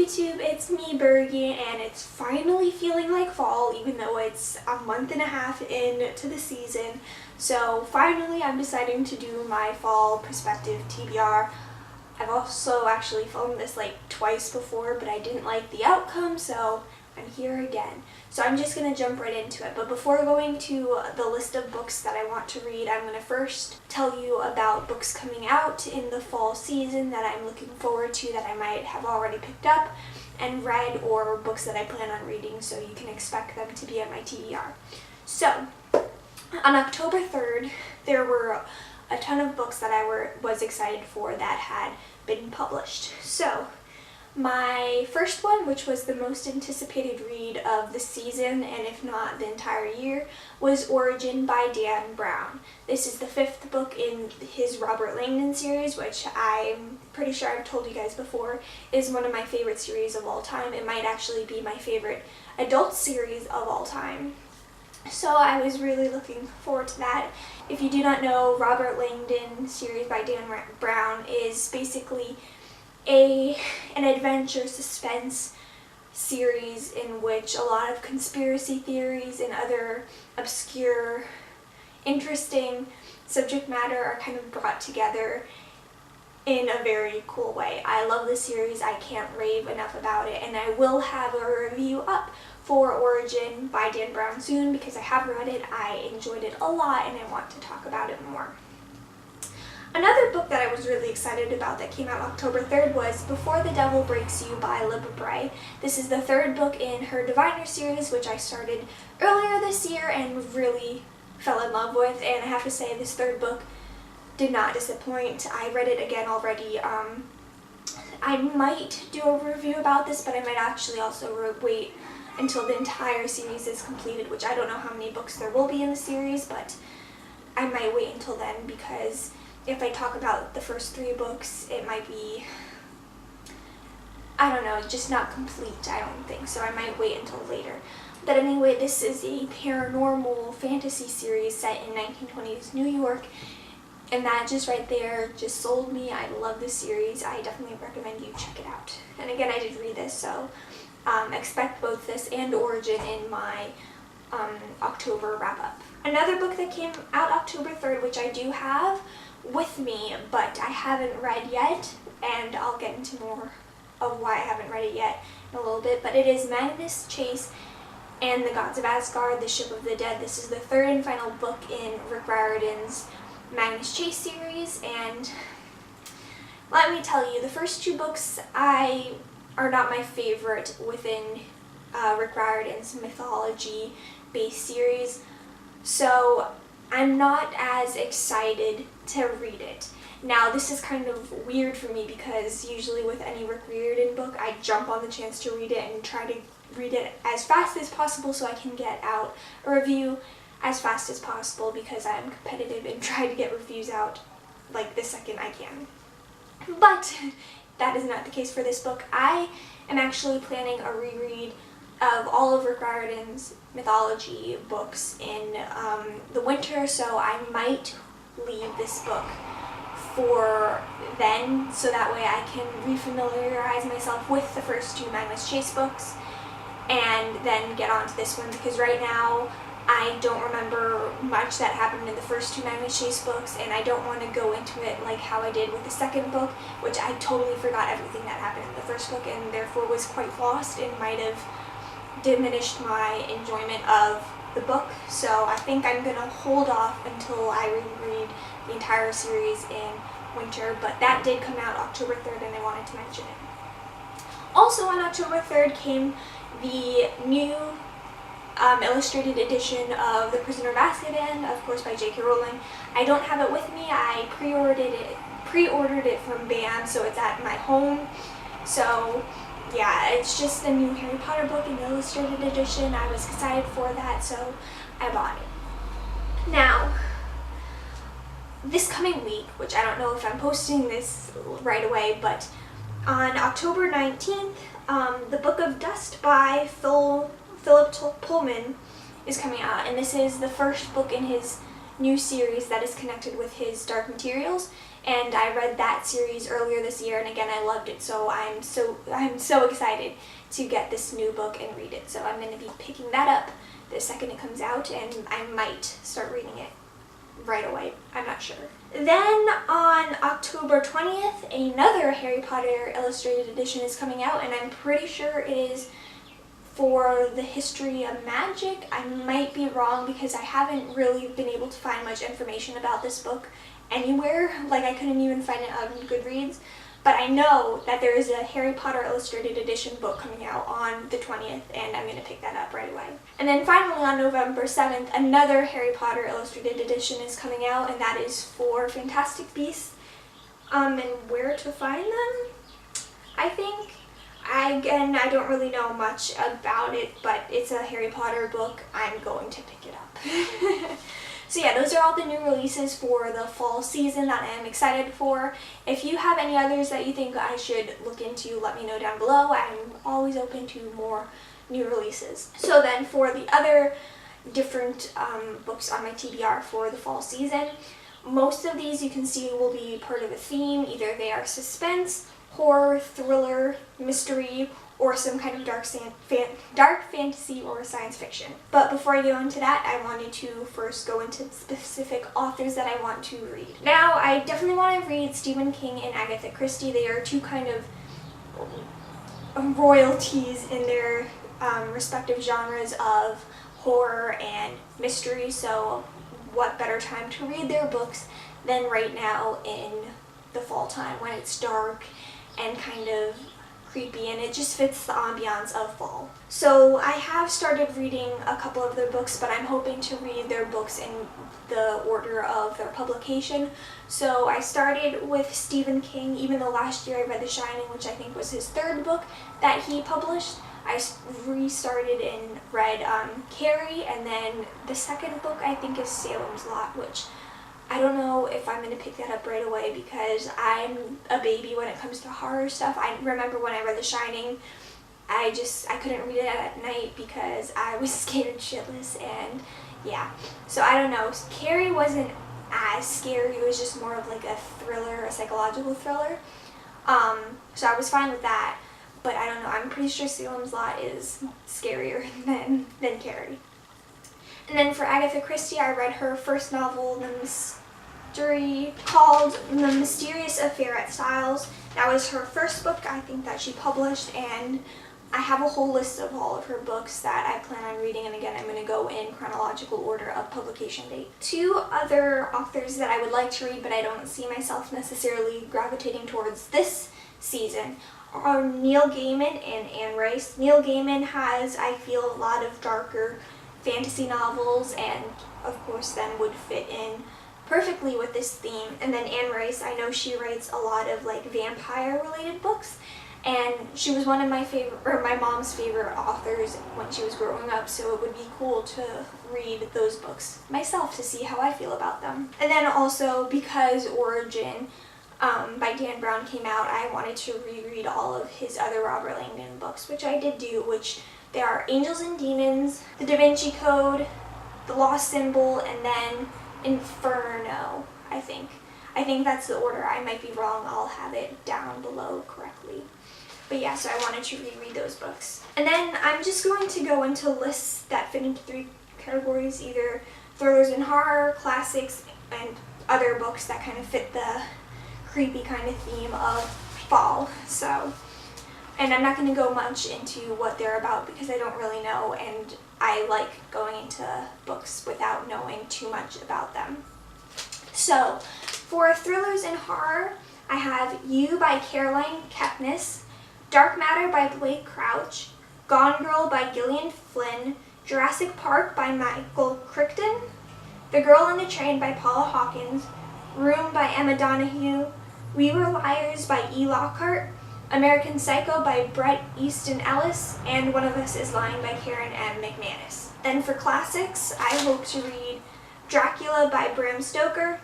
YouTube, it's me, Bergie, and it's finally feeling like fall, even though it's a month and a half into the season. So finally I'm deciding to do my fall Prospective TBR. I've also actually filmed this like twice before, but I didn't like the outcome, so I'm here again. So I'm just going to jump right into it. But before going to the list of books that I want to read, I'm going to first tell you about books coming out in the fall season that I'm looking forward to, that I might have already picked up and read, or books that I plan on reading, so you can expect them to be at my TBR. So on October 3rd, there were a ton of books that I was excited for that had been published. So my first one, which was the most anticipated read of the season, and if not the entire year, was Origin by Dan Brown. This is the 5th book in his Robert Langdon series, which I'm pretty sure I've told you guys before is one of my favorite series of all time. It might actually be my favorite adult series of all time. So I was really looking forward to that. If you do not know, Robert Langdon series by Dan Brown is basically an adventure suspense series in which a lot of conspiracy theories and other obscure, interesting subject matter are kind of brought together in a very cool way. I love this series. I can't rave enough about it, and I will have a review up for Origin by Dan Brown soon because I have read it, I enjoyed it a lot, and I want to talk about it more. Another book that I was really excited about that came out October 3rd was Before the Devil Breaks You by Libba Bray. This is the 3rd book in her Diviner series, which I started earlier this year and really fell in love with, and I have to say this 3rd book did not disappoint. I read it again already. I might do a review about this, but I might actually also wait until the entire series is completed, which I don't know how many books there will be in the series, but I might wait until then, because if I talk about the first 3 books, it might be, I don't know, just not complete, I don't think, so I might wait until later. But anyway, this is a paranormal fantasy series set in 1920s New York, and that just right there just sold me. I love this series. I definitely recommend you check it out. And again, I did read this, so expect both this and Origin in my October wrap-up. Another book that came out October 3rd, which I do have with me, but I haven't read yet, and I'll get into more of why I haven't read it yet in a little bit, but it is Magnus, Chase, and the Gods of Asgard, The Ship of the Dead. This is the 3rd and final book in Rick Riordan's Magnus Chase series, and let me tell you, the first 2 books are not my favorite within Rick Riordan's mythology-based series, so I'm not as excited to read it. Now, this is kind of weird for me because usually with any Rick Riordan book, I jump on the chance to read it and try to read it as fast as possible so I can get out a review as fast as possible, because I'm competitive and try to get reviews out like the second I can. But that is not the case for this book. I am actually planning a reread of all of Rick Riordan's mythology books in the winter, so I might leave this book for then, so that way I can refamiliarize myself with the first 2 Magnus Chase books and then get on to this one, because right now I don't remember much that happened in the first 2 Magnus Chase books, and I don't want to go into it like how I did with the 2nd book, which I totally forgot everything that happened in the first book and therefore was quite lost and might have diminished my enjoyment of the book. So I think I'm going to hold off until I reread the entire series in winter, but that did come out October 3rd and I wanted to mention it. Also on October 3rd came the new illustrated edition of The Prisoner of Azkaban, of course by J.K. Rowling. I don't have it with me. I pre-ordered it from BAM, so it's at my home. So yeah, it's just a new Harry Potter book in the illustrated edition. I was excited for that, so I bought it. Now, this coming week, which I don't know if I'm posting this right away, but on October 19th, The Book of Dust by Philip Pullman is coming out, and this is the first book in his new series that is connected with his Dark Materials, and I read that series earlier this year, and again I loved it, so I'm so excited to get this new book and read it. So I'm going to be picking that up the second it comes out, and I might start reading it right away. I'm not sure. Then on October 20th, another Harry Potter illustrated edition is coming out, and I'm pretty sure it is for the history of magic. I might be wrong because I haven't really been able to find much information about this book anywhere. Like, I couldn't even find it on Goodreads. But I know that there is a Harry Potter Illustrated Edition book coming out on the 20th, and I'm going to pick that up right away. And then finally on November 7th, another Harry Potter Illustrated Edition is coming out, and that is for Fantastic Beasts. And where to find them, I think. I don't really know much about it, but it's a Harry Potter book. I'm going to pick it up. So yeah, those are all the new releases for the fall season that I am excited for. If you have any others that you think I should look into, let me know down below. I'm always open to more new releases. So then for the other different books on my TBR for the fall season, most of these you can see will be part of a theme. Either they are suspense, horror, thriller, mystery, or some kind of dark fantasy or science fiction. But before I go into that, I wanted to first go into specific authors that I want to read. Now, I definitely want to read Stephen King and Agatha Christie. They are two kind of royalties in their respective genres of horror and mystery, so what better time to read their books than right now in the fall time when it's dark and kind of creepy, and it just fits the ambiance of fall. So I have started reading a couple of their books, but I'm hoping to read their books in the order of their publication. So I started with Stephen King, even though last year I read The Shining, which I think was his third book that he published. I restarted and read Carrie, and then the second book I think is Salem's Lot, which I don't know if I'm going to pick that up right away because I'm a baby when it comes to horror stuff. I remember when I read The Shining, I couldn't read it at night because I was scared shitless, and yeah. So I don't know. Carrie wasn't as scary. It was just more of like a thriller, a psychological thriller. So I was fine with that, but I don't know. I'm pretty sure Salem's Lot is scarier than Carrie. And then for Agatha Christie, I read her first novel, called The Mysterious Affair at Styles. That was her first book, I think, that she published, and I have a whole list of all of her books that I plan on reading, and again, I'm going to go in chronological order of publication date. Two other authors that I would like to read, but I don't see myself necessarily gravitating towards this season, are Neil Gaiman and Anne Rice. Neil Gaiman has, I feel, a lot of darker fantasy novels, and of course then would fit in perfectly with this theme. And then Anne Rice, I know she writes a lot of like vampire related books, and she was one of my mom's favorite authors when she was growing up, so it would be cool to read those books myself to see how I feel about them. And then also, because Origin by Dan Brown came out, I wanted to reread all of his other Robert Langdon books, which I did do, which there are Angels and Demons, The Da Vinci Code, The Lost Symbol, and then Inferno, I think. I think that's the order. I might be wrong. I'll have it down below correctly. But yeah, so I wanted to reread those books. And then I'm just going to go into lists that fit into three categories, either thrillers and horror, classics, and other books that kind of fit the creepy kind of theme of fall. So, and I'm not going to go much into what they're about because I don't really know, and I like going into books without knowing too much about them. So, for thrillers and horror, I have You by Caroline Kepnes, Dark Matter by Blake Crouch, Gone Girl by Gillian Flynn, Jurassic Park by Michael Crichton, The Girl on the Train by Paula Hawkins, Room by Emma Donoghue, We Were Liars by E. Lockhart, American Psycho by Bret Easton Ellis, and One of Us is Lying by Karen M. McManus. Then for classics, I hope to read Dracula by Bram Stoker,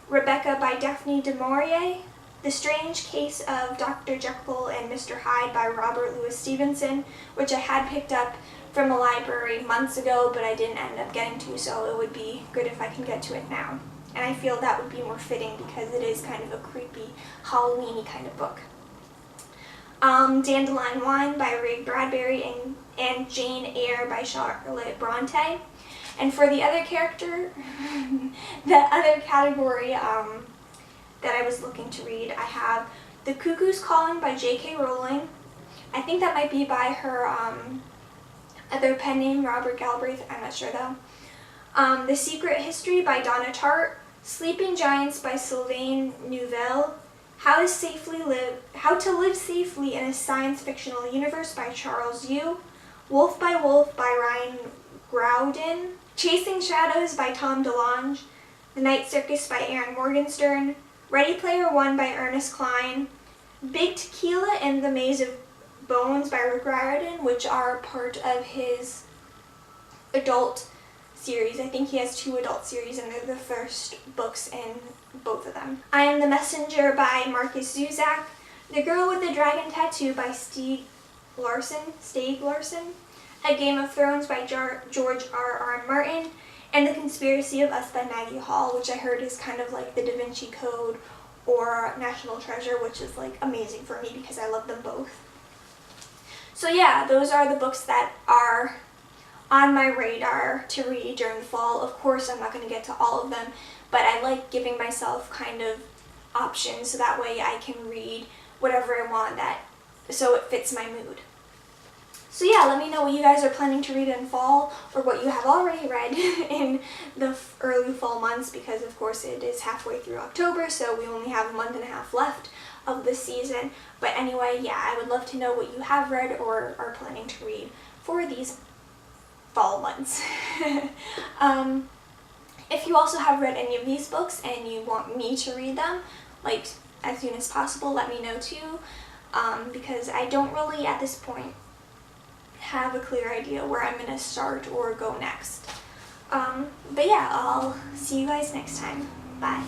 Rebecca by Daphne du Maurier, The Strange Case of Dr. Jekyll and Mr. Hyde by Robert Louis Stevenson, which I had picked up from a library months ago, but I didn't end up getting to, so it would be good if I can get to it now. and I feel that would be more fitting because it is kind of a creepy Halloween-y kind of book. Dandelion Wine by Ray Bradbury and Jane Eyre by Charlotte Bronte. And for the other character, the other category that I was looking to read, I have The Cuckoo's Calling by J.K. Rowling. I think that might be by her other pen name, Robert Galbraith, I'm not sure though. The Secret History by Donna Tartt. Sleeping Giants by Sylvain Neuvel. How to Live Safely in a Science Fictional Universe by Charles Yu. Wolf by Wolf by Ryan Groudon. Chasing Shadows by Tom DeLonge. The Night Circus by Aaron Morgenstern. Ready Player One by Ernest Cline. Big Tequila and the Maze of Bones by Rick Riordan, which are part of his adult series. I think he has 2 adult series and they're the first books in both of them. I Am the Messenger by Marcus Zuzak. The Girl with the Dragon Tattoo by Stieg Larsson. A Game of Thrones by George R.R. Martin. And The Conspiracy of Us by Maggie Hall, which I heard is kind of like the Da Vinci Code or National Treasure, which is like amazing for me because I love them both. So yeah, those are the books that are on my radar to read during the fall. Of course, I'm not going to get to all of them, but I like giving myself kind of options so that way I can read whatever I want so it fits my mood. So yeah, let me know what you guys are planning to read in fall or what you have already read in the early fall months, because of course it is halfway through October, so we only have a month and a half left of the season. But anyway, yeah, I would love to know what you have read or are planning to read for these fall months. If you also have read any of these books and you want me to read them, like as soon as possible, let me know too, because I don't really at this point have a clear idea where I'm going to start or go next. But yeah, I'll see you guys next time. Bye.